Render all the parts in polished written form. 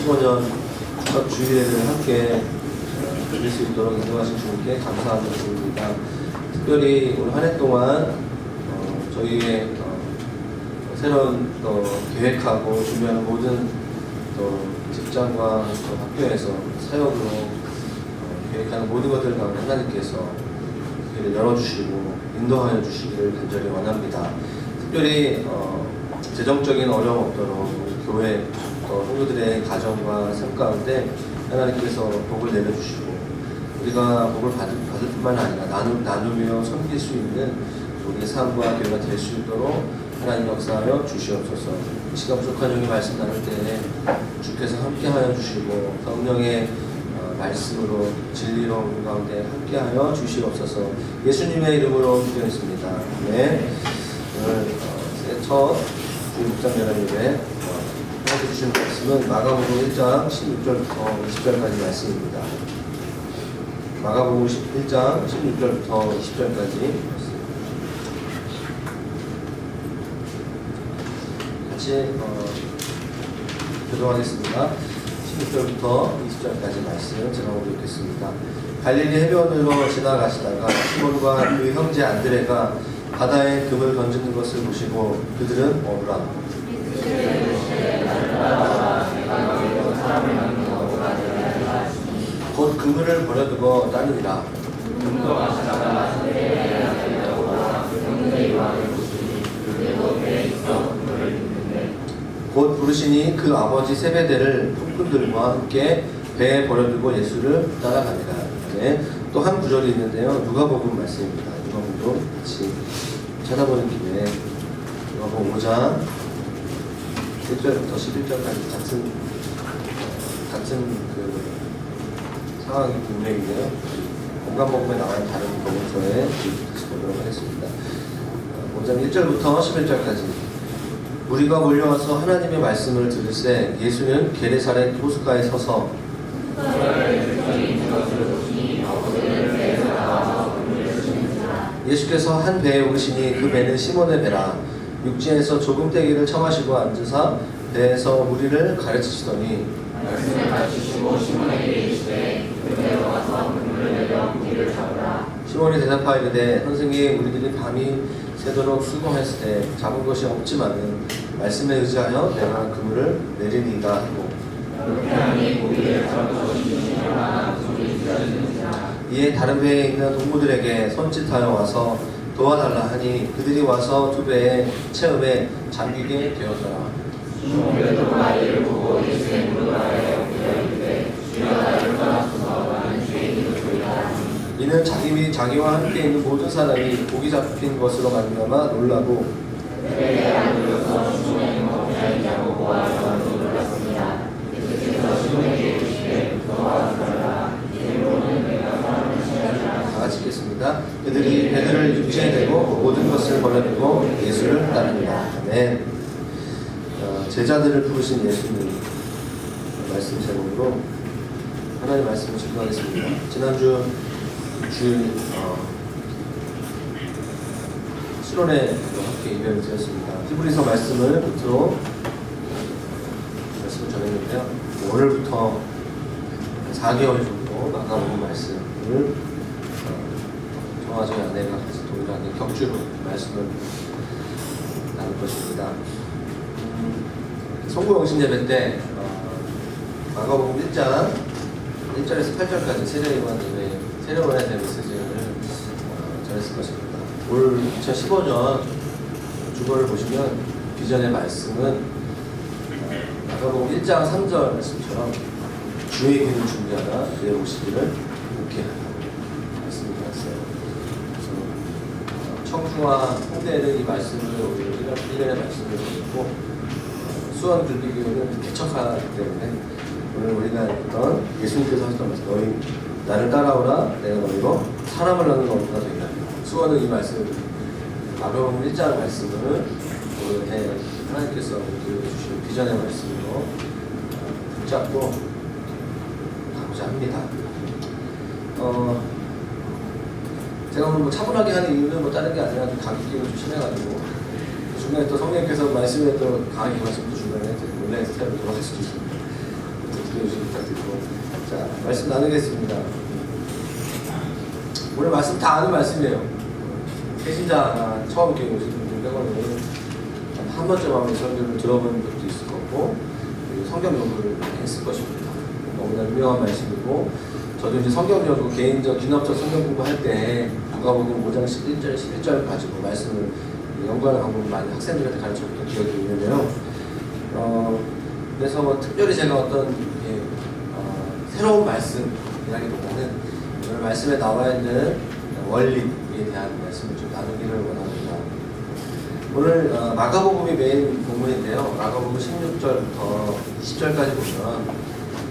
2015년 첫 주일을 함께 드릴 수 있도록 인도하신 주님께 감사하는 주입니다. 특별히 올 한 해 동안 저희의 새로운 계획하고 준비하는 모든 직장과 학교에서 사역으로 계획하는 모든 것들 가운데 하나님께서 길을 열어주시고 인도하여 주시기를 간절히 원합니다. 특별히 재정적인 어려움 없도록 교회 성도들의 가정과 삶 가운데 하나님께서 복을 내려주시고 우리가 복을 받을 뿐만 아니라 나누며 섬길 수 있는 우리의 삶과 교회가 될 수 있도록 하나님 역사하여 주시옵소서. 이 시간 부족한 종의 말씀 나눌 때에 주께서 함께하여 주시고 성령의 말씀으로 진리로 우리 가운데 함께하여 주시옵소서. 예수님의 이름으로 기도했습니다. 네. 오늘 첫 묵상 여러분에게 해주신 말씀은 마가복음 1장 16절부터 20절까지 말씀입니다. 마가복음 1장 16절부터 20절까지 같이 교도하겠습니다. 16절부터 20절까지 말씀 제가 오늘 읽겠습니다. 갈릴리 해변으로 지나가시다가 시몬과 그 형제 안드레가 바다에 금을 던지는 것을 보시고 그들은 뭐라? 곧 그물을 버려두고 따르니라. 곧 부르시니 그 아버지 세베대를 품꾼들과 함께 배에 버려두고 예수를 따라갑니다. 네. 또 한 구절이 있는데요. 누가복음 말씀입니다. 누가복음 같이 찾아보는 김에 누가복음 5장 1절부터 11절까지 같은 그 상황이 분명인데요. 공간복음에 나와는 다른 복음서에 보도록 하겠습니다. 5장 1절부터 11절까지 우리가 몰려와서 하나님의 말씀을 들으세 예수는 게네사렛 호숫가에 서서 예수께서 한 배에 오르시니 그 배는 시몬의 배라. 육지에서 조금 떼기를 청하시고 앉으사 배에서 무리를 가르치시더니 말씀을 가르치시고 시몬에게 이르시되 그대로 와서 그물을 내려 고기를 잡으라. 시몬이 대답하여 이르되 선생님 우리들이 밤이 새도록 수고했을 때 잡은 것이 없지만은 말씀에 의지하여 내가 그물을 내리니이다 하고 이에 다른 배에 있는 동무들에게 손짓하여 와서 도와달라 하니 그들이 와서 두 배에 채움에 잠기게 되었더라. 베드로가 이를 보고 예수의 무릎 아래에 엎드려 이르되 주여 나를 떠나소서 나는 주의 길을 보이라. 이는 자기와 함께 있는 모든 사람이 고기 잡힌 것으로 말미암아 놀라고 배에 앉으려서 주님의 목자이냐고 보아서 놀랐습니다. 예수께서 시몬에게 이르시되 너와 들어라 이대로는 내가 사람을 찾아주라. 다 같이 읽겠습니다. 그들이 배들을 육지에 대고 모든 것을 버려두고 예수를 따릅니다. 네. 제자들을 부르신 예수님 말씀 제목으로 하나님의 말씀을 증거하겠습니다. 지난주 주일 실온에 함께 예배를 드렸습니다. 히브리서 말씀을 끝으로 말씀을 전했는데요. 오늘부터 4개월 정도 마가복음 말씀을 정화정의 아내가 같이 동일하게 격주로 말씀을 나눌 것입니다. 성구영신 예배 때 마가복음 1장 1절에서 8절까지 세례원에 대한 메시지를 전했을 것입니다. 올 2015년 주보를 보시면 비전의 말씀은 마가복음 1장 3절 말씀처럼 주의 길을 준비하라 그의 오시기를 목회하라 말씀이 나왔어요. 그래서 청주와 홍대에는 이 말씀을 오늘 1년의 말씀을 드렸고 수원 굴비교는 개척하기 때문에 오늘 우리가 했던 예수님께서 하셨던 말씀 너희 나를 따라오라 내가 너희로 사람을 낳는 어부가 되리라. 수원은 이 말씀을 마가복음 1장 말씀을 오늘 하나님께서 주신 비전의 말씀으로 붙잡고 가고자 합니다. 제가 오늘 차분하게 하는 이유는 다른 게 아니라 감기기가 좀 심해가지고 중간에 또 성령께서 말씀에 또 강하게 말씀도 중간에 원래 스타일로 돌아갈 수도 있습니다. 자, 말씀 나누겠습니다. 오늘 말씀 다 아는 말씀이에요. 배신자 처음 이렇게 오신 분들 빼고는 한 번쯤 한번 설교를 들어본 적도 있을 거고 성경 연구를 했을 것입니다. 너무나 유명한 말씀이고 저도 이제 성경 연구 개인적 기업적 성경 공부할 때 누가복음 5장 11절 11절 가지고 말씀을 연구하는 방법을 많이 학생들한테 가르쳐줬던 기억이 있는데요. 그래서 뭐 특별히 제가 어떤 새로운 말씀이라기보다는 오늘 말씀에 나와 있는 원리에 대한 말씀을 좀 나누기를 원합니다. 오늘 마가복음이 메인 본문인데요. 마가복음 16절부터 20절까지 보면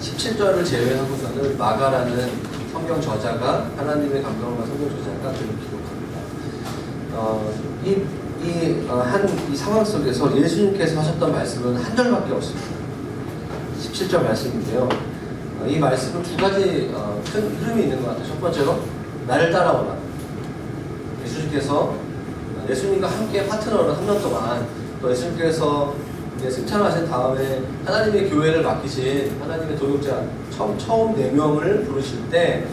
17절을 제외하고서는 마가라는 성경 저자가 하나님의 감동과 성경 저자가 그를 기록합니다. 이 상황 속에서 예수님께서 하셨던 말씀은 한 절밖에 없습니다. 17절 말씀인데요. 이 말씀은 두 가지 큰 흐름이 있는 것 같아요. 첫 번째로 나를 따라오라. 예수님과 함께 파트너로 3년 동안 또 예수님께서 승천하신 다음에 하나님의 교회를 맡기신 하나님의 동역자 처음 4명을 부르실 때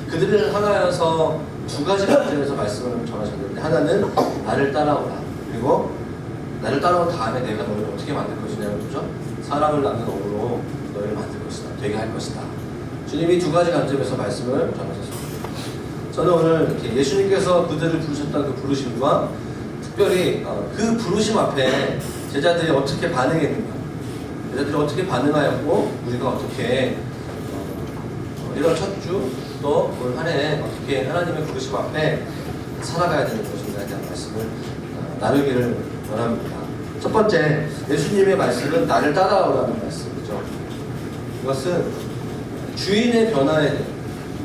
그들을 향하여서 두 가지 관점에서 말씀을 전하셨는데 하나는 나를 따라오라. 그리고 나를 따라온 다음에 내가 너희를 어떻게 만들 것이냐는 거죠. 사람을 낳는 업으로 너희를 만들 것이다. 되게 할 것이다. 주님이 두 가지 관점에서 말씀을 전하셨습니다. 저는 오늘 이렇게 예수님께서 그들을 부르셨던 그 부르심과 특별히 그 부르심 앞에 제자들이 어떻게 반응했는가, 제자들이 어떻게 반응하였고 우리가 어떻게 이런 첫 주 또 올 한 해 어떻게 하나님의 부르심 앞에 살아가야 되는 것인가에 대한 말씀을 나누기를 원합니다. 첫 번째, 예수님의 말씀은 나를 따라오라는 말씀이죠. 이것은 주인의 변화에 대해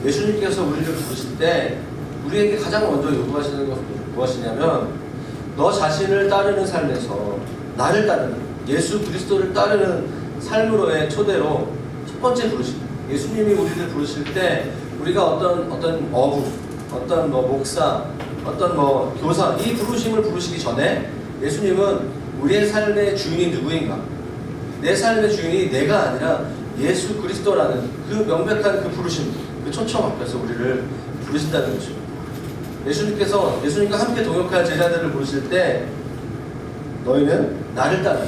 예수님께서 우리를 부르실 때 우리에게 가장 먼저 요구하시는 것은 무엇이냐면 너 자신을 따르는 삶에서 나를 따르는 예수 그리스도를 따르는 삶으로의 초대로 첫 번째 부르심. 예수님이 우리를 부르실 때 우리가 어떤 어부, 어떤 목사, 어떤 교사 이 부르심을 부르시기 전에 예수님은 우리의 삶의 주인이 누구인가? 내 삶의 주인이 내가 아니라 예수 그리스도라는 그 명백한 그 부르심, 그 초청 앞에서 우리를 부르신다는 것입니다. 예수님과 함께 동역할 제자들을 부르실 때 너희는 나를 따라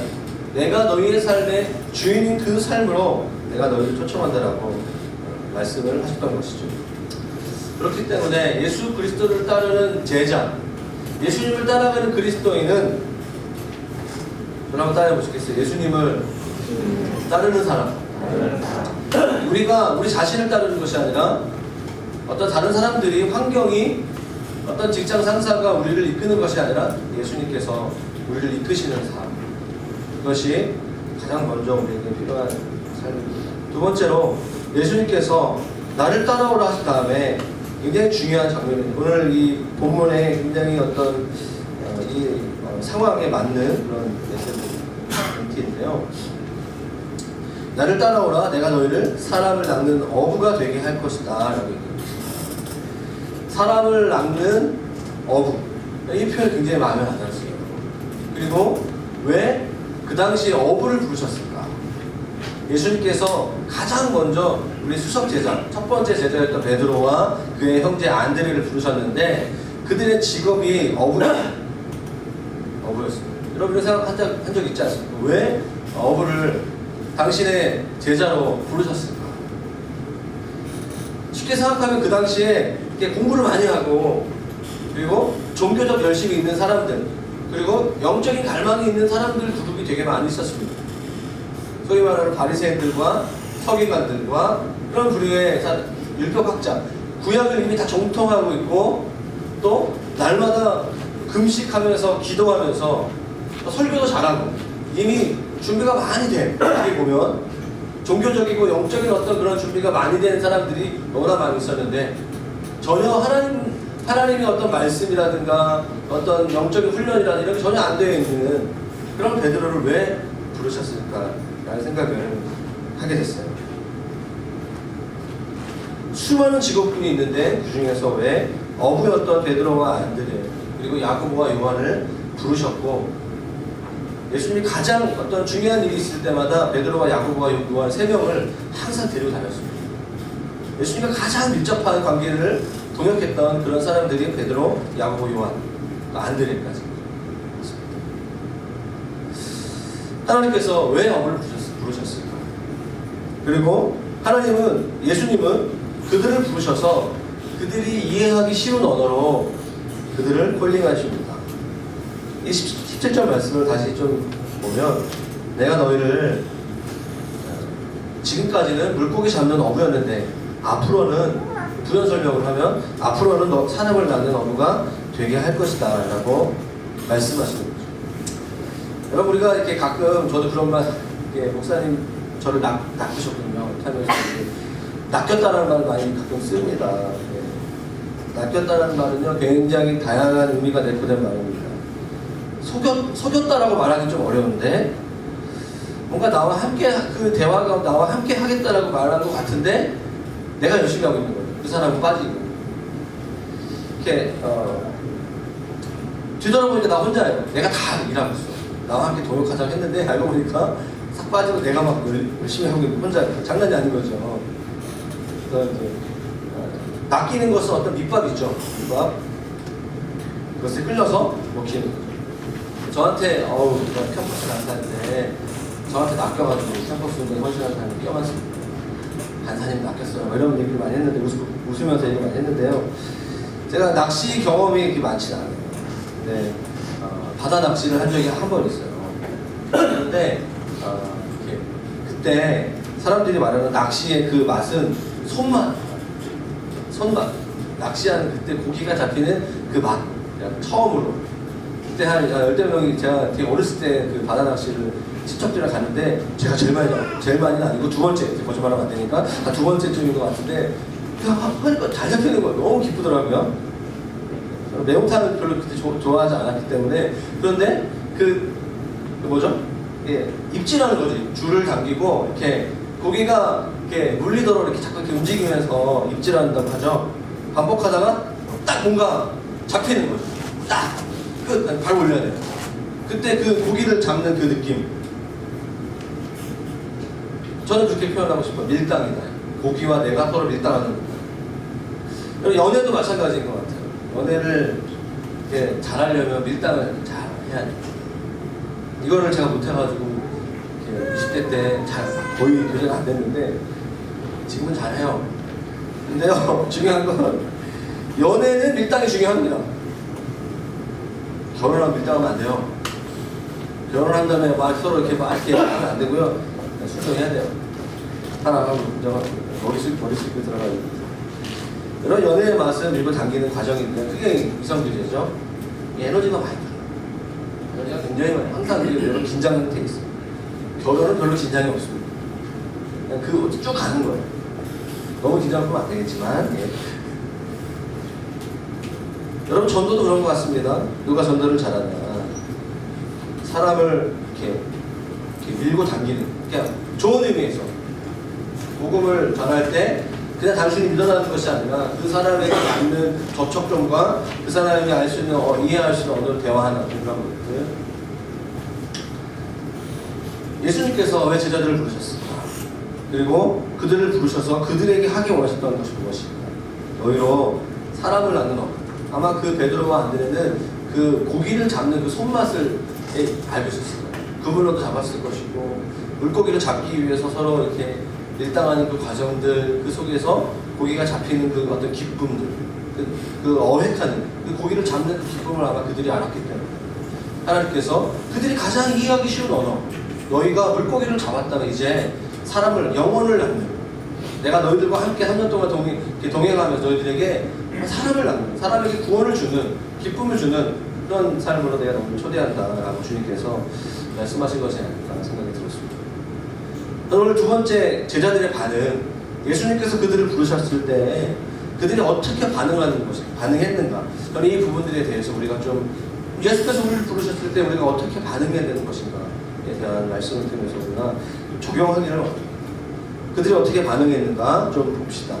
내가 너희의 삶의 주인인 그 삶으로 내가 너희를 초청한다라고 말씀을 하셨던 것이죠. 그렇기 때문에 예수 그리스도를 따르는 제자, 예수님을 따라가는 그리스도인은 저를 한번 따라해 보시겠어요? 예수님을 따르는 사람. 우리가 우리 자신을 따르는 것이 아니라 어떤 다른 사람들이 환경이 어떤 직장 상사가 우리를 이끄는 것이 아니라 예수님께서 우리를 이끄시는 삶. 그것이 가장 먼저 우리에게 필요한 삶입니다. 두 번째로 예수님께서 나를 따라오라 하신 다음에 굉장히 중요한 장면입니다. 오늘 이 본문에 굉장히 어떤 이 상황에 맞는 그런 멘트인데요. 나를 따라오라 내가 너희를 사람을 낳는 어부가 되게 할 것이다 라고 얘기합니다. 사람을 낳는 어부, 이 표현 굉장히 마음에 안 들었어요. 그리고 왜 그 당시에 어부를 부르셨을까? 예수님께서 가장 먼저 우리 수석 제자, 첫 번째 제자였던 베드로와 그의 형제 안드레를 부르셨는데 그들의 직업이 어부였습니다. 여러분이 생각한 적 있지 않습니까? 왜 어부를 당신의 제자로 부르셨을까? 쉽게 생각하면 그 당시에 공부를 많이 하고 그리고 종교적 열심이 있는 사람들 그리고 영적인 갈망이 있는 사람들 그룹이 되게 많이 있었습니다. 소위 말하는 바리새인들과 서기관들과 그런 부류의 율법학자 구약을 이미 다 정통하고 있고 또 날마다 금식하면서 기도하면서 설교도 잘하고 이미 준비가 많이 돼. 여기 보면 종교적이고 영적인 어떤 그런 준비가 많이 된 사람들이 너무나 많이 있었는데 전혀 하나님의 어떤 말씀이라든가 어떤 영적인 훈련이라든가 이런 게 전혀 안 되어 있는 그런 베드로를 왜 부르셨을까라는 생각을 하게 됐어요. 수많은 직업군이 있는데 그 중에서 왜 어부였던 베드로와 안드레 그리고 야고보와 요한을 부르셨고 예수님이 가장 어떤 중요한 일이 있을 때마다 베드로와 야고보와 요한 3명을 항상 데리고 다녔습니다. 예수님과 가장 밀접한 관계를 동역했던 그런 사람들이 베드로, 야고보, 요한, 안드레까지. 하나님께서 왜 어부를 부르셨을까? 그리고 하나님은, 예수님은 그들을 부르셔서 그들이 이해하기 쉬운 언어로 그들을 콜링하십니다. 이 17절 말씀을 다시 좀 보면, 내가 너희를 지금까지는 물고기 잡는 어부였는데 앞으로는, 부연 설명을 하면 앞으로는 사람을 낳는 어부가 되게 할 것이다 라고 말씀하시는 거죠. 여러분, 우리가 이렇게 가끔, 저도 그런 말, 목사님 저를 낚으셨군요 하면서 낚였다는 말을 많이 가끔 씁니다. 낚였다는 말은요, 굉장히 다양한 의미가 내포된 말입니다. 속였다라고 말하기 좀 어려운데, 뭔가 나와 함께, 그 대화가 나와 함께 하겠다라고 말하는 것 같은데, 내가 열심히 하고 있는 거예요. 그 사람은 빠지고. 이렇게, 뒤돌아보니까 나 혼자예요. 내가 다 일하고 있어. 나와 함께 동역하자고 했는데, 알고 보니까 싹 빠지고 내가 막 열심히 하고 있는 혼자. 장난이 아닌 거죠. 그래서 이제, 낚이는 것은 어떤 밑밥 있죠. 밑밥. 그것을 끌려서 먹히는 거죠. 저한테, 내가 캠퍼스 간사인데, 저한테 낚여가지고 캠퍼스 운동에 헌신한 사람이 껴맞습니다. 간사님 낚였어요. 이런 얘기를 많이 했는데, 웃으면서 얘기 많이 했는데요. 제가 낚시 경험이 그렇게 많지는 않아요. 근데, 바다 낚시를 한 적이 한 번 있어요. 그런데, 그때 사람들이 말하는 낚시의 그 맛은 손맛. 낚시하는 그때 고기가 잡히는 그 맛. 처음으로. 그때 한 10명이, 제가 되게 어렸을 때 그 바다 낚시를 친척들이랑 갔는데, 제가 제일 많이는 아니고 두 번째, 거짓말하면 안 되니까, 두 번째쯤인 것 같은데, 하니까 잘 잡히는 거예요. 너무 기쁘더라고요. 매운탕을 별로 그때 좋아하지 않았기 때문에. 그런데, 입질하는 거지. 줄을 당기고, 이렇게, 고기가 이렇게 물리도록 이렇게 자꾸 이렇게 움직이면서 입질한다고 하죠. 반복하다가 딱 뭔가 잡히는 거죠. 딱! 끝! 발 올려야 돼요. 그때 그 고기를 잡는 그 느낌. 저는 그렇게 표현하고 싶어요. 밀당이다. 고기와 내가 서로 밀당하는 거다. 연애도 마찬가지인 것 같아요. 연애를 이렇게 잘하려면 밀당을 잘 해야 돼요. 이거를 제가 못해가지고 20대 때 거의 교제가 안 됐는데 지금은 잘해요. 근데요, 중요한 건 연애는 밀당이 중요합니다. 결혼하면 밀당하면 안 돼요. 결혼한 다음에 막 서로 이렇게 하면 안 되고요. 순종해야 돼요. 사랑하고 머릿속에 들어가요. 이런 연애의 맛은 밀고 당기는 과정인데, 그게 이성들이죠. 에너지가 많이 들어요. 에너지가 굉장히 많아요. 항상 여러분 긴장 상태에 있어요. 결혼은 별로 긴장이 없습니다. 그냥 쭉 가는 거예요. 너무 긴장하면 안 되겠지만, 여러분, 전도도 그런 것 같습니다. 누가 전도를 잘하냐. 사람을 이렇게 밀고 당기는, 그냥 좋은 의미에서 복음을 전할 때 그냥 단순히 밀어나는 것이 아니라 그 사람에게 맞는 접촉점과 그 사람이 알 수 있는, 이해할 수 있는 언어로 대화하는 그런 것들. 예수님께서 왜 제자들을 부르셨을까? 그리고 그들을 부르셔서 그들에게 하기 원하셨던 것이 무엇인가? 너희로 사람을 낳는 업. 아마 그 베드로와 안드레는 그 고기를 잡는 그 손맛을 알고 있었을 거예요. 그물로도 잡았을 것이고, 물고기를 잡기 위해서 서로 이렇게 밀당하는 그 과정들, 그 속에서 고기가 잡히는 그 어떤 기쁨들, 그 어획하는, 그 고기를 잡는 그 기쁨을 아마 그들이 알았기 때문에 하나님께서 그들이 가장 이해하기 쉬운 언어, 너희가 물고기를 잡았다가 이제 사람을, 영혼을 낳는, 내가 너희들과 함께 3년 동안 동행하면서 너희들에게 사람을 낳는, 사람에게 구원을 주는, 기쁨을 주는 그런 삶으로 내가 너희를 초대한다라고 주님께서 말씀하신 것이 아닐까 생각이 들었습니다. 오늘 두 번째, 제자들의 반응. 예수님께서 그들을 부르셨을 때 그들이 어떻게 반응했는가. 저는 이 부분들에 대해서 우리가 좀, 예수께서 우리를 부르셨을 때 우리가 어떻게 반응해야 되는 것인가에 대한 말씀을 통해서 우리가 적용하기를 원합니다. 그들이 어떻게 반응했는가 좀 봅시다.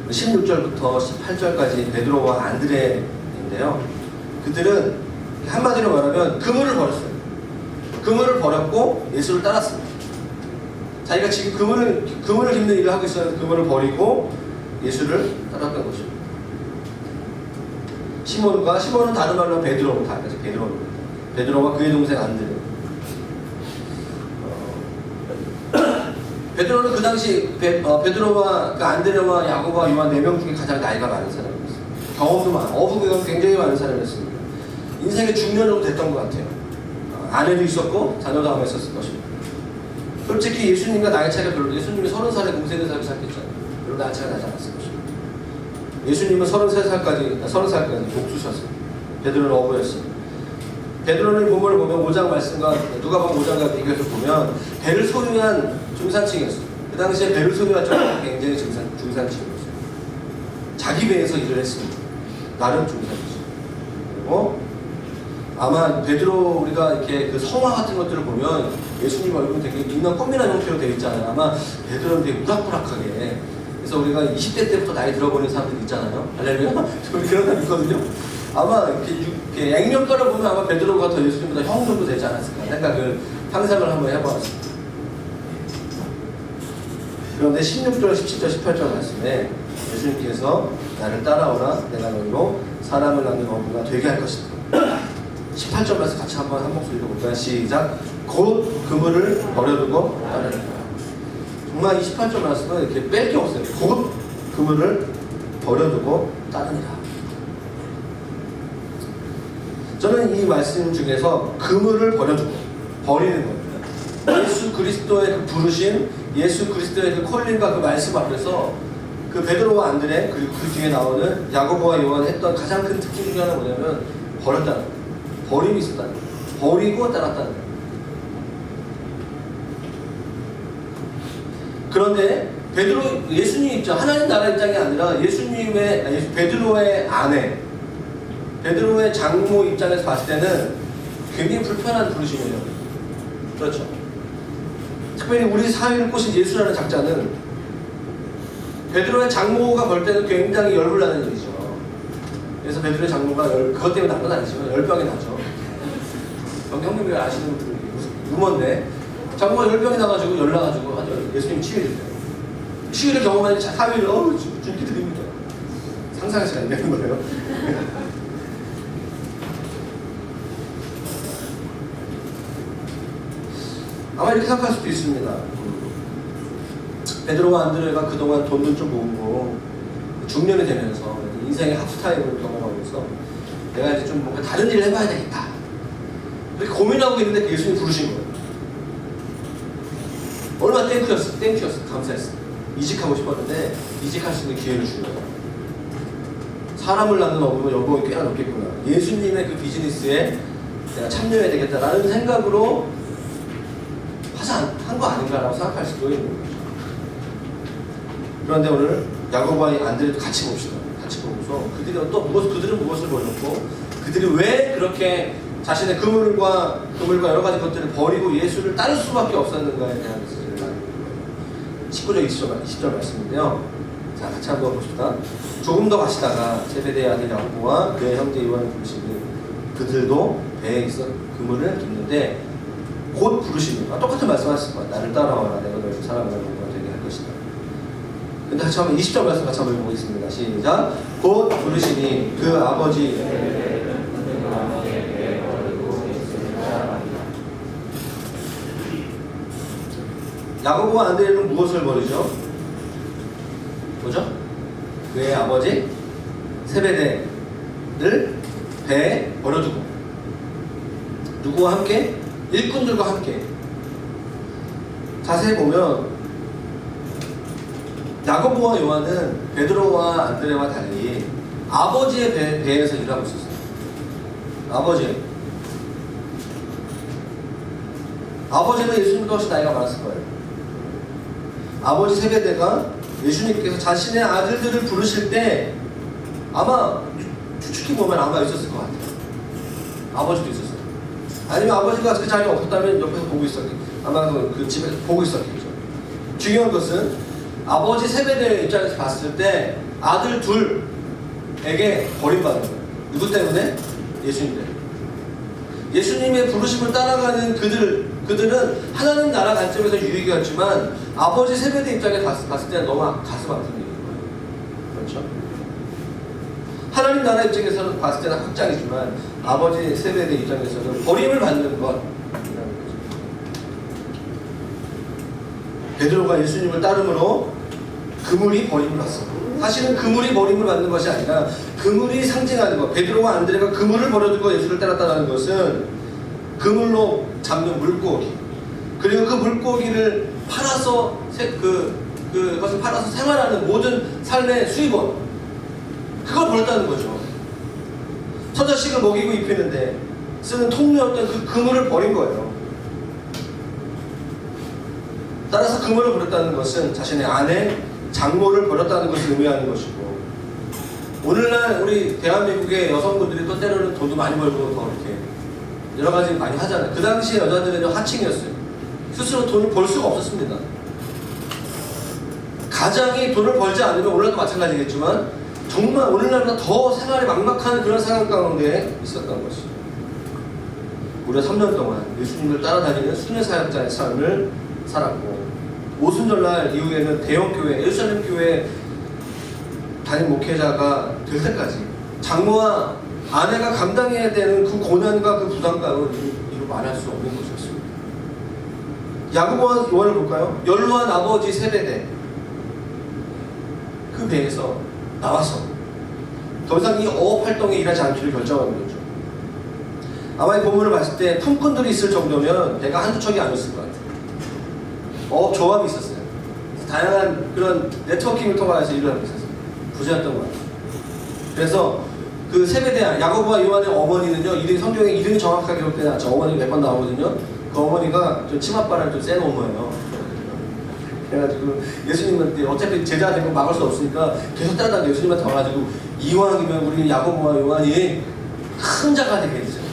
16절부터 18절까지 베드로와 안드레인데요. 그들은 한마디로 말하면 그물을 버렸어요. 그물을 버렸고 예수를 따랐습니다. 자기가 지금 그물을 깁는 일을 하고 있었는데 그물을 버리고 예수를 따랐던 것입니다. 시몬은 다른 말로 베드로입니다. 베드로와 그의 동생 안드레. 베드로는 그 당시 베드로와 그 안드레와 야고보와 요한 4명 중에 가장 나이가 많은 사람이었어요. 경험도 많고 어부가 굉장히 많은 사람이었습니다. 인생의 중년 정도 됐던 것 같아요. 아내도 있었고 자녀도 아마 있었을 것입니다. 솔직히 예수님과 나이 차이가 별로, 예수님이 30살에 공생을 살고 시작했잖아요. 별로 나이 차이가 나지 않았을 것입니다. 예수님은 30살까지 독수셨어요. 베드로는 어부였어요. 베드로는 본문을 보면 5장 말씀과 누가복음 5장과 비교해서 보면 배를 소유한 중산층이었어요. 그 당시에 배를 소유한 정도가 굉장히 중산층이었어요. 자기 배에서 일을 했습니다. 나름 중산층. 그리고 아마 베드로 우리가 이렇게 그 성화 같은 것들을 보면 예수님 얼굴은 되게 인간 꽃미남 형태로 되어 있잖아요. 아마 베드로는 되게 우락부락하게. 그래서 우리가 20대 때부터 나이 들어버리는 사람들 있잖아요. 할렐루야. 저는 그런 사람 있거든요. 아마 이렇게 액면가를 보면 아마 베드로가 더 예수님보다 형 정도 되지 않았을까 생각을 상상을 한번 해보았습니다. 그런데 16절, 17절, 18절 말씀에 예수님께서 나를 따라오라 내가 너희로 사람을 낳는 어부가 되게 할 것이다. 18절 말씀 같이 한 목소리 읽어볼까요? 시작. 곧 그물을 버려두고 따르니라. 정말 이 18절 말씀은 이렇게 뺄 게 없어요. 곧 그물을 버려두고 따르니라. 저는 이 말씀 중에서 그물을 버려두고 버리는 겁니다. 예수 그리스도의 그 부르심, 예수 그리스도의 그 콜링과 그 말씀 앞에서 그 베드로와 안드레 그리고 그 뒤에 나오는 야고보와 요한이 했던 가장 큰 특징 중에 하나가 뭐냐면 버렸다는 거예요. 버림이 있었다는 거예요. 버리고 따랐다는 거예요. 그런데 예수님 입장, 하나님 나라 입장이 아니라 베드로의 아내, 베드로의 장모 입장에서 봤을 때는 굉장히 불편한 부르심이에요. 그렇죠. 특별히 우리 사회를 꼬신 예수라는 작자는 베드로의 장모가 볼 때는 굉장히 열불나는 일이죠. 그래서 베드로의 장모가 그것 때문에 난 건 아니지만 열병이 나죠. 형님들 아시는 분이 루머인데 장모가 열병이 나가지고 열나가지고 예수님 치유를 해요. 치유를 경험하니 사위를 죽기 드립니다. 상상할 시간이 되는 거예요. 아마 이렇게 생각할 수도 있습니다. 베드로와 안드레가 그동안 돈도 좀 모으고 중년이 되면서 인생의 하프타임을 경험하면서 내가 이제 좀 뭔가 다른 일을 해봐야 되겠다 이렇게 고민하고 있는데 예수님이 부르신 거예요. 얼마나 땡큐였어. 감사했어. 이직하고 싶었는데 이직할 수 있는 기회를 주는 거예요. 사람을 낳는 어부는 연봉이 꽤나 높겠구나. 예수님의 그 비즈니스에 내가 참여해야 되겠다라는 생각으로 한 거 아닌가라고 생각할 수도 있는 거죠. 그런데 오늘 야고보와 안드레도 같이 봅시다. 같이 보면서 그들은 무엇을 버렸고 그들이 왜 그렇게 자신의 그물과 여러 가지 것들을 버리고 예수를 따를 수밖에 없었는가에 대한 메시지를 나누는 거예요. 19절 20절 말씀인데요. 자, 같이 한번 봅시다. 조금 더 가시다가 세베대의 아들 야고보와 그의 형제 요한을 부르시니 그들도 배에 있어 그물을 깁는데 곧 부르시니 똑같은 말씀하실 거야. 나를 따라와라. 내가 너희 사람을 낳는 되게 할 것이다. 근데 같이 한번 20절 말씀 같이 한번 읽어보겠습니다. 시작. 곧 부르시니 그 아버지 야고보와 안드레는 무엇을 버리죠? 뭐죠? 그의 아버지 세베대를 배에 버려두고 누구와 함께? 일꾼들과 함께. 자세히 보면 야고보와 요한은 베드로와 안드레와 달리 아버지의 배에서 일하고 있었어요. 아버지는 예수님보다 훨씬 나이가 많았을 거예요. 아버지 세베대가 예수님께서 자신의 아들들을 부르실 때 아마 추측해 보면 아마 있었을 것 같아요. 아버지도 있었어요. 아니면 아버지가 그 자리에 없었다면 옆에서 보고 있었겠죠. 아마 그 집에서 보고 있었겠죠. 중요한 것은 아버지 세베대의 입장에서 봤을 때 아들 둘에게 버림받는 거예요. 누구 때문에? 예수님 때문에. 예수님의 부르심을 따라가는 그들 그들은 하나님 나라 관점에서 유익이었지만 아버지 세배대 입장에 봤을 때는 너무 가슴 아픈 일인 거예요. 그렇죠? 하나님 나라 입장에서는 봤을 때는 확장이지만 아버지 세배대 입장에서는 버림을 받는 것. 베드로가 예수님을 따름으로 그물이 버림을 받습니다. 사실은 그물이 버림을 받는 것이 아니라 그물이 상징하는 것. 베드로와 안드레가 그물을 버려두고 예수를 따랐다는 것은 그물로 잡는 물고기, 그리고 그 물고기를 팔아서 그것을 팔아서 생활하는 모든 삶의 수입원, 그걸 버렸다는 거죠. 처자식을 먹이고 입히는데 쓰는 통로였던 그 그물을 버린 거예요. 따라서 그물을 버렸다는 것은 자신의 아내, 장모를 버렸다는 것을 의미하는 것이고, 오늘날 우리 대한민국의 여성분들이 또 때로는 돈도 많이 벌고 더 이렇게 여러 가지 많이 하잖아요. 그 당시에 여자들은 하층이었어요. 스스로 돈을 벌 수가 없었습니다. 가장이 돈을 벌지 않으면 오늘날도 마찬가지겠지만 정말 오늘날보다 더 생활이 막막한 그런 상황 가운데 있었던 것이죠. 무려 3년 동안 예수님을 따라다니는 순회 사역자의 삶을 살았고, 오순절날 이후에는 대형교회, 예루살렘 교회 담임 목회자가 될 때까지 장모와 아내가 감당해야 되는 그 고난과 그 부담감을 이루 말할 수 없는 것이었습니다. 야고보와 요한을 볼까요? 연로한 아버지 세배대, 그 배에서 나와서 더 이상 이 어업 활동에 일하지 않기를 결정하는 거죠. 아마 이 본문을 봤을 때 품꾼들이 있을 정도면 배가 한두 척이 아니었을 것 같아요. 어업 조합이 있었어요. 다양한 그런 네트워킹을 통해서 일을 하고 있었어요. 부자였던 것 같아요. 그래서 그 세배대 야고보와 요한의 어머니는요, 이름이 성경에 이름이 정확하게 기록되지 않죠. 어머니 몇 번 나오거든요. 그 어머니가 좀 치맛바람을 좀 쐬는 어머예요. 그래가지고 예수님한테 어차피 제자 되고 막을 수 없으니까 계속 따라다가 예수님한테 와가지고, 이왕이면 우리 야고보와 요한이 큰 자가 되게 해주세요.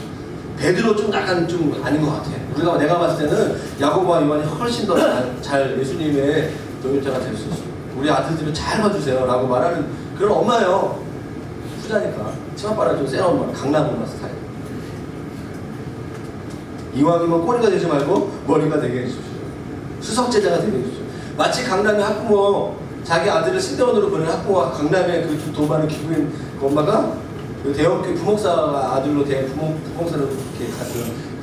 베드로 좀 약간 좀 아닌 것 같아. 내가 봤을 때는 야고보와 요한이 훨씬 더 잘 예수님의 동역자가 될 수 있어요. 우리 아들들을 잘 봐주세요 라고 말하는 그런 엄마예요. 후자니까 치맛바람 좀 센 엄마, 강남 엄마 스타일. 이왕이면 꼬리가 되지 말고 머리가 되게 해주십시오. 수석제자가 되게 해주십시오. 마치 강남의 학부모, 자기 아들을 신대원으로 보낸 학부모가 강남의 그 돈 많은 기부인 그 엄마가 그 대형교회 부목사 아들로 된 부목사로 이렇게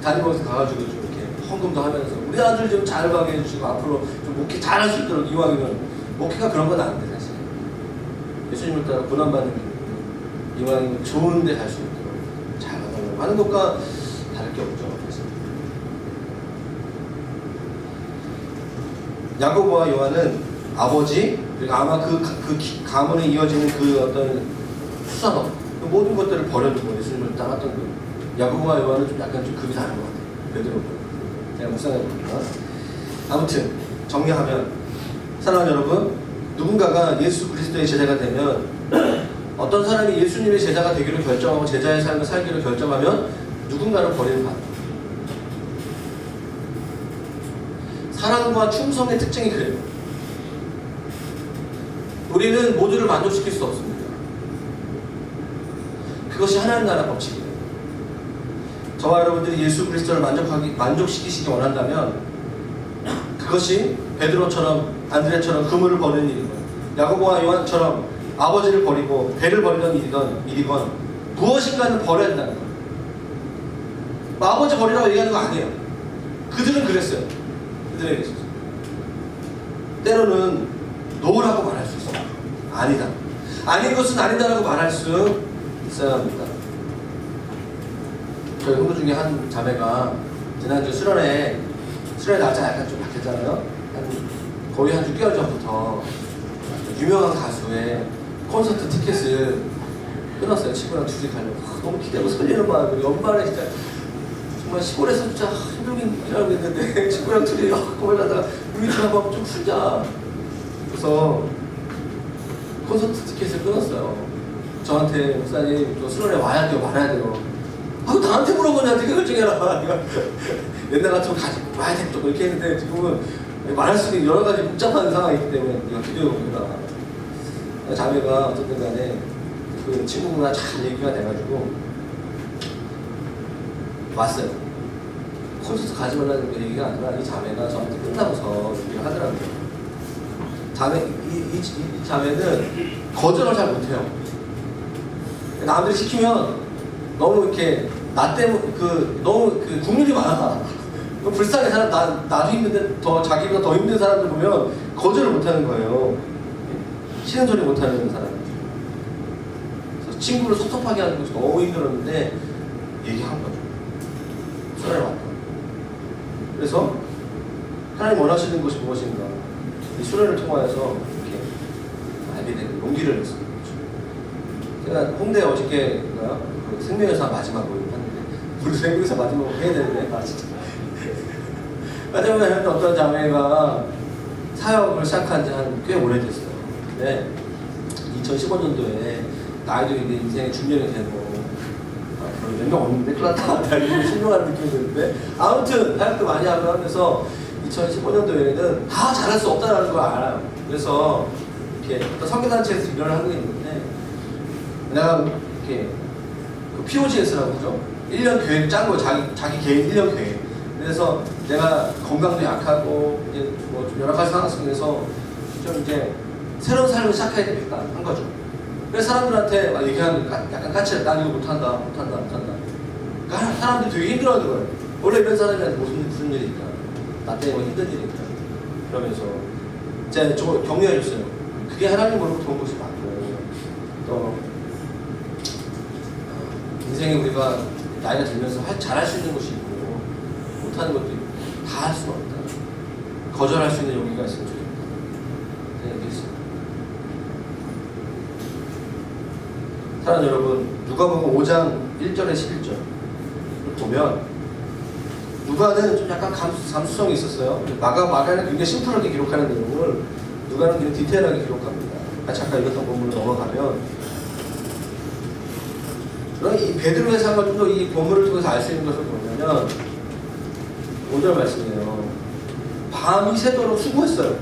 다니면서 가가지고 좀 이렇게 헌금도 하면서 우리 아들 좀 잘 가게 해주시고 앞으로 좀 목회 잘 할 수 있도록, 이왕이면 목회가 그런 건 아닌데 사실 예수님을 따라 고난받는 이왕이면 좋은 데 갈 수 있도록 잘 가달라고 하는 것과 다를 게 없죠. 그래서 야고보와 요한은 아버지, 그리고 아마 그 가문에 이어지는 그 어떤 수산업, 그 모든 것들을 버려두고 예수님을 따랐던 거예요. 야고보와 요한은 좀 약간 좀 급이 다른 것 같아요. 베드로보다. 제가 묵상해보니까. 아무튼 정리하면, 사랑하는 여러분, 누군가가 예수 그리스도의 제자가 되면, 어떤 사람이 예수님의 제자가 되기를 결정하고 제자의 삶을 살기를 결정하면 누군가를 버리는 것 같아요. 사랑과 충성의 특징이 그래요. 우리는 모두를 만족시킬 수 없습니다. 그것이 하나님 나라 법칙이에요. 저와 여러분들이 예수 그리스도를 만족시키시기 원한다면 그것이 베드로처럼 안드레처럼 그물을 버리는 일이건, 야고보와 요한처럼 아버지를 버리고 배를 버리던 일이건 무엇인가는 버려야 된다는 거예요. 아버지 버리라고 얘기하는 거 아니에요. 그들은 그랬어요. 그들에게 있어서 때로는 놓으라고 말할 수 있어요. 아니다, 아닌 것은 아니다라고 말할 수 있어야 합니다. 저희 후보 중에 한 자매가 지난주 수련회 날짜 약간 좀 바뀌었잖아요. 거의 한 6개월 전부터 유명한 가수의 콘서트 티켓을 끊었어요. 친구랑 둘이 가려고. 너무 기대고 설레는 마음으로 연말에 진짜 정말 시골에서 진짜 힘들긴 일하고 있는데 친구랑 둘이 고민하다가 우리 좀 한번 좀 풀자. 그래서 콘서트 티켓을 끊었어요. 저한테 목사님 저 수련회 와야 돼요, 말아야 돼요. 아, 나한테 물어보냐, 네가 결정해라. 옛날 같으면 와야 돼, 또 이렇게 했는데 지금은 말할 수 있는 여러 가지 복잡한 상황이기 때문에 이거 기대해봅니다. 자매가 어쨌든 간에 그 친구가 잘 얘기가 돼가지고 왔어요. 콘서트 가지 말라는 얘기가 아니라 이 자매가 저한테 끝나고서 얘기를 하더라고요. 이 자매는 거절을 잘 못해요. 남들이 시키면 너무 이렇게 나 때문에 너무 국률이 많아. 불쌍해. 사람 나도 힘든데 더 자기가 더 힘든 사람들 보면 거절을 못하는 거예요. 싫은 소리 못하는 사람. 그래서 친구를 섭섭하게 하는 것이 너무 힘들었는데 얘기한 거죠. 소리를 왔다. 그래서 하나님 원하시는 것이 무엇인가 이 수련을 통하여서 이렇게 알게 되는 용기를 냈습니다. 제가 홍대 어저께 생명의사 마지막 모임 하는데 우리 생명의사 마지막 해야 되는데 진짜 마지막에 어떤 자매가 사역을 시작한 지 한 꽤 오래됐어요. 근데 2015년도에 나이도 이제 인생의 중년이 되고 몇 명 없는데 큰일 났다 실망하는 느낌이 드는데 아무튼 사역도 많이 하고 하면서 2015년도에는 다 잘할 수 없다는 걸 알아요. 그래서 이렇게 어떤 선교단체에서 일을 하고 있는데 내가 이렇게 그 POGS라고 하죠. 1년 계획 짠 거 자기 개인 1년 계획. 그래서 내가 건강도 약하고 이제 뭐 좀 여러 가지 상황 속에서 좀 이제 새로운 삶을 시작해야 되겠다 한 거죠. 그래서 사람들한테 막 얘기하는 약간 까칠해. 난 이거 못한다. 그러니까 사람들이 되게 힘들어하는 거예요. 원래 이런 사람한테 무슨 일이 있다. 나 때문에 힘든 일이 있다. 그러면서 제가 좀 격려해 줬어요. 그게 하나님으로부터 온 것이 맞고 또 인생에 우리가 나이가 들면서 잘할 수 있는 것이 있고 못하는 것도 있고 다 할 수는 없다. 거절할 수 있는 용기가 있으면 좋겠다. 생각했습니다. 사랑하는 여러분, 누가복음 5장 1절에 11절 보면 누가는 좀 약간 감수성이 있었어요. 마가는 굉장히 심플하게 기록하는 내용을 누가는 굉장히 디테일하게 기록합니다. 잠깐 읽었던 본문으로 넘어가면 이 베드로의 삶을 좀 더 이 본문을 통해서 알 수 있는 것을 보면 5절 말씀이에요. 밤이 새도록 수고했어요.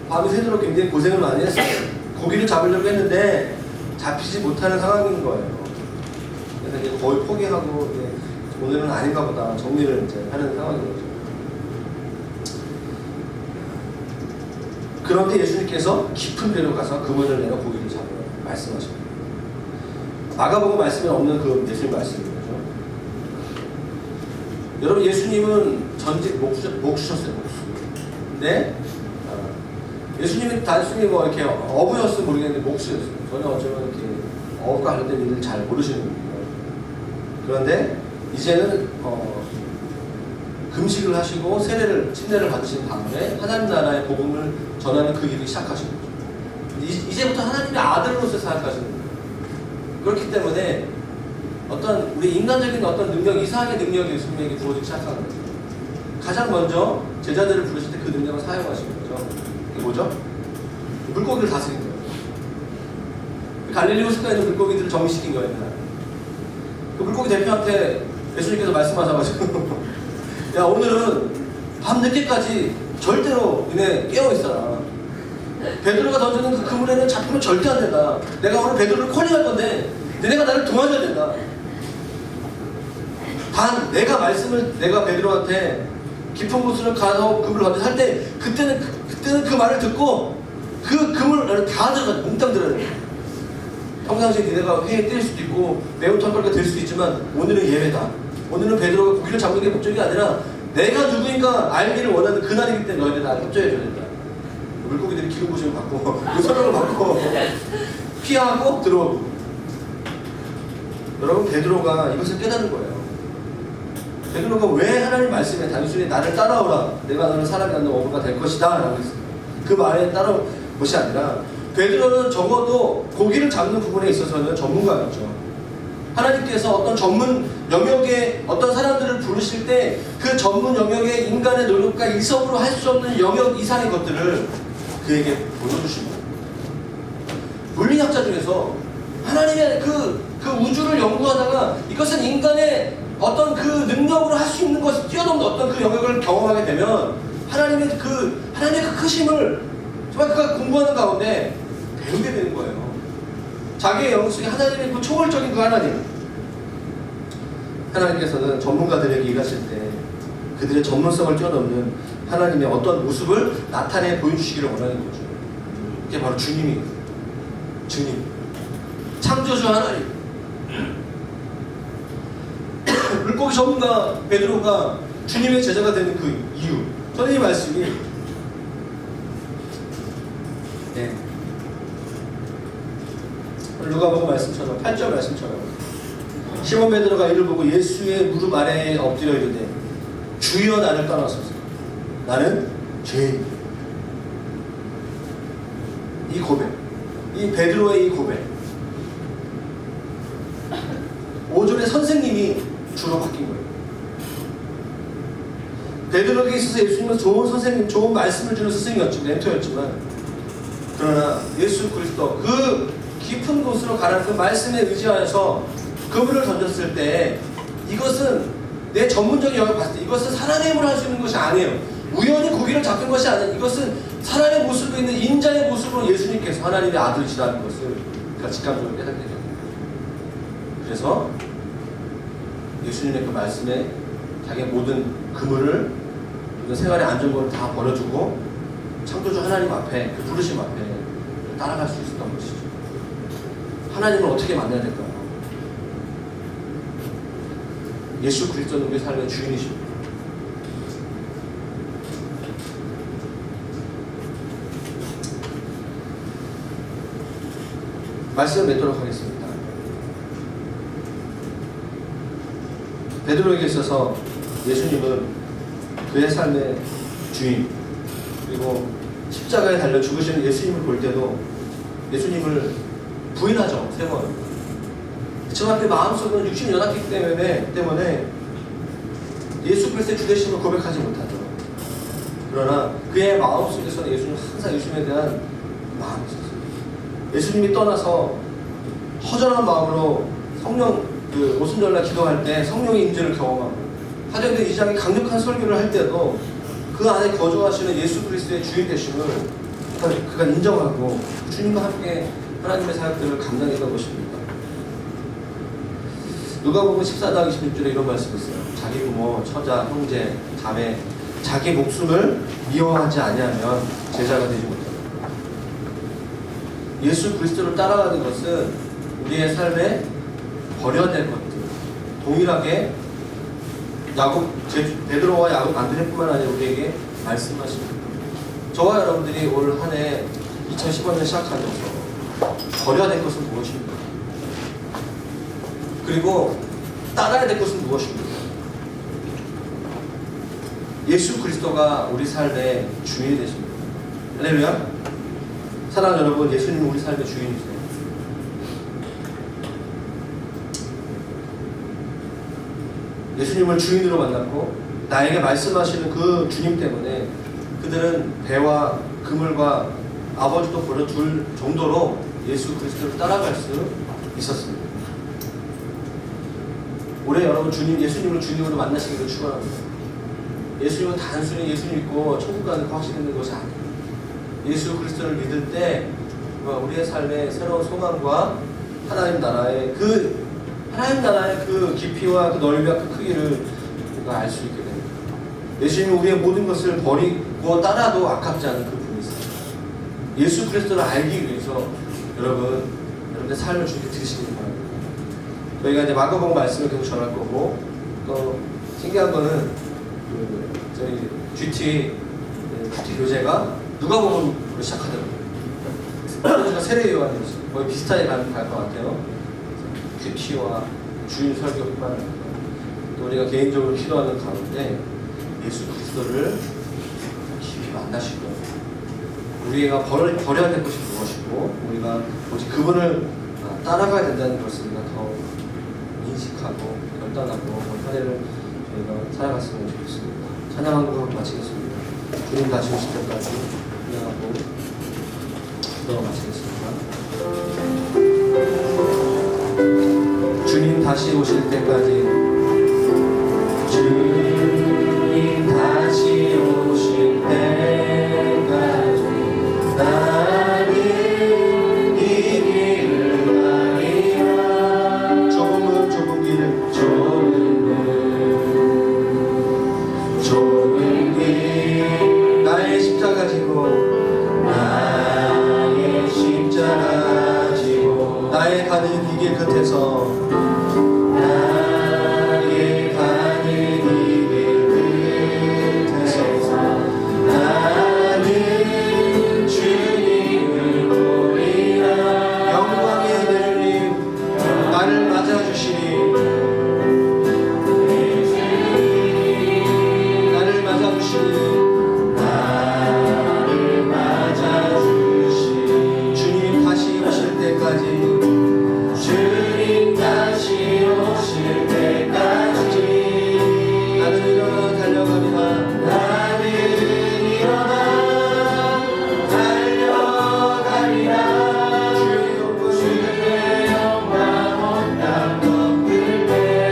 밤이 새도록 굉장히 고생을 많이 했어요. 고기를 잡으려고 했는데 잡히지 못하는 상황인 거예요. 그래서 이제 거의 포기하고 이제 오늘은 아닌가 보다 정리를 이제 하는 상황인 거죠. 그런데 예수님께서 깊은 데로 가서 그물을 내려 고기를 잡으라 말씀하십니다. 마가복음 말씀에 없는 그 예수님 말씀인 거죠. 여러분 예수님은 전직 목수셨어요. 목수. 근데 예수님이 단순히 뭐 이렇게 어부였으면 모르겠는데 목수였어요. 저는 어쩌면 이렇게 어부과 관련된 일을 잘 모르시는 분이에요. 그런데 이제는 금식을 하시고 침례를 받으신 다음에 하나님 나라의 복음을 전하는 그 일을 시작하신 거죠. 이제부터 하나님의 아들로서 생각하시는 거예요. 그렇기 때문에 어떤 우리 인간적인 어떤 능력, 이상의 능력이 예수님에게 부어지기 시작하는 거죠. 가장 먼저 제자들을 부르실 때 그 능력을 사용하신 거죠. 그게 뭐죠? 물고기를 다스린 거예요. 갈릴리 호숫가에 있는 물고기들을 정리시킨 거예요. 그 물고기 대표한테 예수님께서 말씀하셔가지고 야 오늘은 밤 늦게까지 절대로 니네 깨어있어라. 베드로가 던지는 그 그물에는 잡히면 절대 안 된다. 내가 오늘 베드로를 콜링할 건데 너네가 나를 도와줘야 된다. 단 내가 베드로한테 깊은 곳으로 가서 그물을 던져 할 때 그때는 그 말을 듣고 그 그물을 다 들어가 몽땅 들어야 돼. 평상시에 니네가 회에 뛸 수도 있고 매우 털거리가 될 수도 있지만 오늘은 예외다. 오늘은 베드로가 고기를 잡는 게 목적이 아니라 내가 누구인가 알기를 원하는 그날이기 때문에 너희들 나를 협조해줘야 된다. 물고기들이 기름 부심을 받고 그 설명을 받고 피하고 들어오고. 여러분 베드로가 이것을 깨닫는 거예요. 베드로가 왜 하나님 말씀에 단순히 나를 따라오라 내가 너를 사람이 갖는 어부가 될 것이다 라고 했어요. 그 말에 따라온 것이 아니라 베드로는 적어도 고기를 잡는 부분에 있어서는 전문가였죠. 하나님께서 어떤 전문 영역에 어떤 사람들을 부르실 때 그 전문 영역의 인간의 노력과 이성으로 할 수 없는 영역 이상의 것들을 그에게 보여주신 거예요. 물리학자 중에서 하나님의 그 우주를 연구하다가 이것은 인간의 어떤 그 능력으로 할 수 있는 것을 뛰어넘는 어떤 그 영역을 경험하게 되면 하나님의 그 크심을 정말 그가 공부하는 가운데 배우게 되는 거예요. 자기의 영역 속에 하나님의 그 초월적인 그 하나님께서는 전문가들에게 일하실 때 그들의 전문성을 뛰어넘는 하나님의 어떤 모습을 나타내 보여주시기를 원하는 거죠. 이게 바로 주님이에요. 주님, 창조주 하나님. 물고기 전문가 베드로가 주님의 제자가 되는 그 이유, 저는 이 말씀이 누가복음 말씀처럼 8절 말씀처럼 시몬 베드로가 이를 보고 예수의 무릎 아래에 엎드려 이르되 주여 나를 떠나소서 나는 죄인. 이 고백, 이 베드로의 이 고백, 5절의 선생님이 주로 바뀐 거예요. 베드로에게 있어서 예수님은 좋은 선생님, 좋은 말씀을 주는 스승이었지만, 멘토였지만, 그러나 예수 그리스도 그 깊은 곳으로 가라는 그 말씀에 의지하여서 그물을 던졌을 때 이것은 내 전문적인 영역을 봤을 때 이것은 사람의 힘으로 할 수 있는 것이 아니에요. 우연히 고기를 잡힌 것이 아니에요. 이것은 사람의 모습으로 있는 인자의 모습으로 예수님께서 하나님의 아들이시라는 것을 그가 직감적으로 깨닫게 됩니다. 그래서 예수님의 그 말씀에 자기의 모든 그물을, 모든 생활의 안전권을 다 버려두고 창조주 하나님 앞에, 그 부르심 앞에 따라갈 수 있었던 것이죠. 하나님을 어떻게 만나야 될까요? 예수 그리스도는 우리 삶의 주인이십니다. 말씀을 맺도록 하겠습니다. 베드로에게 있어서 예수님은 그의 삶의 주인, 그리고 십자가에 달려 죽으시는 예수님을 볼 때도 예수님을 부인하죠. 3번. 그렇지만 그 마음속으로는 육신이 연약했기 때문에 예수 그리스도의 주되심을 고백하지 못하죠. 그러나 그의 마음속에서는 예수님은 항상 예수님에 대한 마음이 있었어요. 예수님이 떠나서 허전한 마음으로 성령 그 오순절날 기도할 때 성령의 임재를 경험하고 사도행전 2장의 강력한 설교를 할 때도 그 안에 거주하시는 예수 그리스도의 주인 되심을 그가 인정하고 주님과 함께 하나님의 사역들을 감당했던 것입니다. 누가복음 14장 26절에 이런 말씀이 있어요. 자기 부모, 처자, 형제, 자매, 자기 목숨을 미워하지 아니하면 제자가 되지 못한다. 예수 그리스도를 따라가는 것은 우리의 삶에 버려야 될 것들, 동일하게 베드로와 야곱, 안드레뿐만 아니라 우리에게 말씀하십니다. 저와 여러분들이 올 한 해 2015년 시작하면서 버려야 될 것은 무엇입니까? 그리고 따라야 될 것은 무엇입니까? 예수 그리스도가 우리 삶의 주인이 되십니다. 할렐루야. 사랑하는 여러분, 예수님은 우리 삶의 주인이세요. 예수님을 주인으로 만났고 나에게 말씀하시는 그 주님 때문에 그들은 배와 그물과 아버지도 버려둘 정도로 예수 그리스도를 따라갈 수 있었습니다. 올해 여러분 예수님을 주님으로 만나시기를 축원합니다. 예수님은 단순히 예수 믿고 천국 가는 확신있는 것이 아니에요. 예수 그리스도를 믿을 때 우리의 삶의 새로운 소망과 하나님 나라의 그 깊이와 그 넓이와 그 크기를 우리가 알 수 있게 됩니다. 예수님이 우리의 모든 것을 버리고 따라도 아깝지 않은 그 분이세요. 예수 그리스도를 알기 위해서 여러분의 삶을 주님께 드리시는 거예요. 저희가 이제 마가복음 말씀을 계속 전할 거고, 또 신기한 거는 저희 GT 교재가 누가복음으로 시작하더라고요. 제가 세례 요한이었어요. 거의 비슷하게 갈 것 같아요. 큐티와 주인 설교뿐만 아니라 또 우리가 개인적으로 기도하는 가운데 예수 그리스도를 깊이 만나시고 우리가 버려야 될 것이 무엇이고 우리가 오직 그분을 따라가야 된다는 것을 우리가 더 인식하고 결단하고 한 해를 저희가 살아갔으면 좋겠습니다. 찬양한 곡을 마치겠습니다. 주님 다시 오실 때까지 찬양하고 기도 마치겠습니다. 주님 다시 오실 때까지, 주님 다시 오실 때까지 나는 이 길을 가리라. 좁은 길 좁은 통해서 나의 가는 이 길 끝에서 나는 주님을 보리라. 영광의 주님 나를 맞아주시니 주님 다시 오실 때까지 나는 일어나 달려가리라. 주의 영광 온 땅 덮을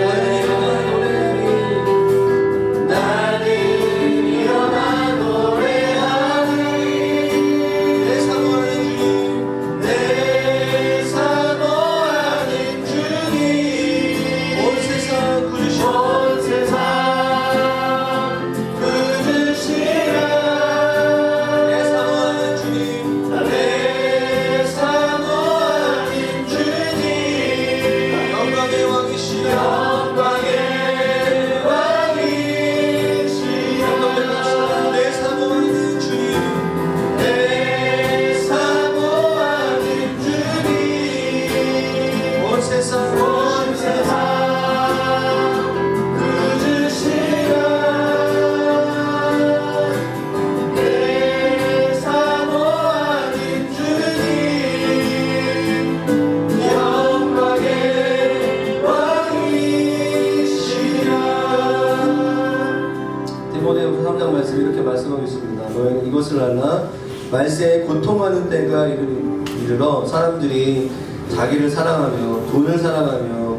디모데후서 3장 말씀 이렇게 말씀하고 있습니다. 너희는 이것을 알라. 말세에 고통하는 때가 이르러 사람들이 자기를 사랑하며 돈을 사랑하며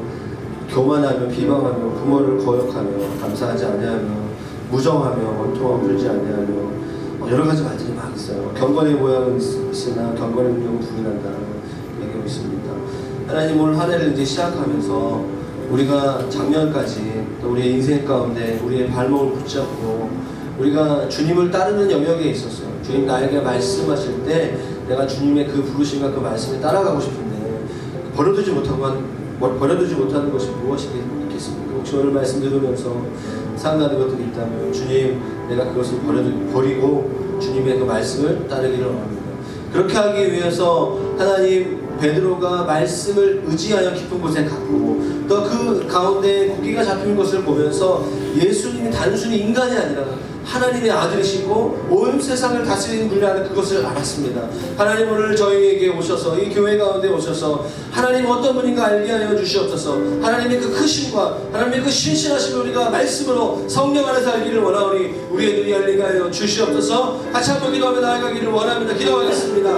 교만하며 비방하며 부모를 거역하며 감사하지 아니하며 무정하며 원통함 풀지 아니하며 여러 가지 말들이 막 있어요. 경건의 모양은 있으나 경건의 운명은 부인한다 얘기하고 있습니다. 하나님 오늘 한 해를 이제 시작하면서 우리가 작년까지 또 우리의 인생 가운데 우리의 발목을 붙잡고 우리가 주님을 따르는 영역에 있었어요. 주님 나에게 말씀하실 때 내가 주님의 그 부르심과 그 말씀에 따라가고 싶은데 버려두지 못하는 것이 무엇이 있겠습니까? 혹시 오늘 말씀 들으면서 생각나는 것들이 있다면 주님 내가 그것을 버리고 주님의 그 말씀을 따르기를 원합니다. 그렇게 하기 위해서 하나님 베드로가 말씀을 의지하여 깊은 곳에 갔고 또 그 가운데 고기가 잡힌 것을 보면서 예수님이 단순히 인간이 아니라 하나님의 아들이시고 온 세상을 다스리는 분이라는 그것을 알았습니다. 하나님 오늘 저희에게 오셔서 이 교회 가운데 오셔서 하나님 어떤 분인가 알게 하여 주시옵소서. 하나님의 그 크심과 하나님의 그 신실하심을 우리가 말씀으로 성령 안에서 알기를 원하오니 우리의 눈이 열리게 하여 주시옵소서. 같이 한번 기도하며 나아가기를 원합니다. 기도하겠습니다.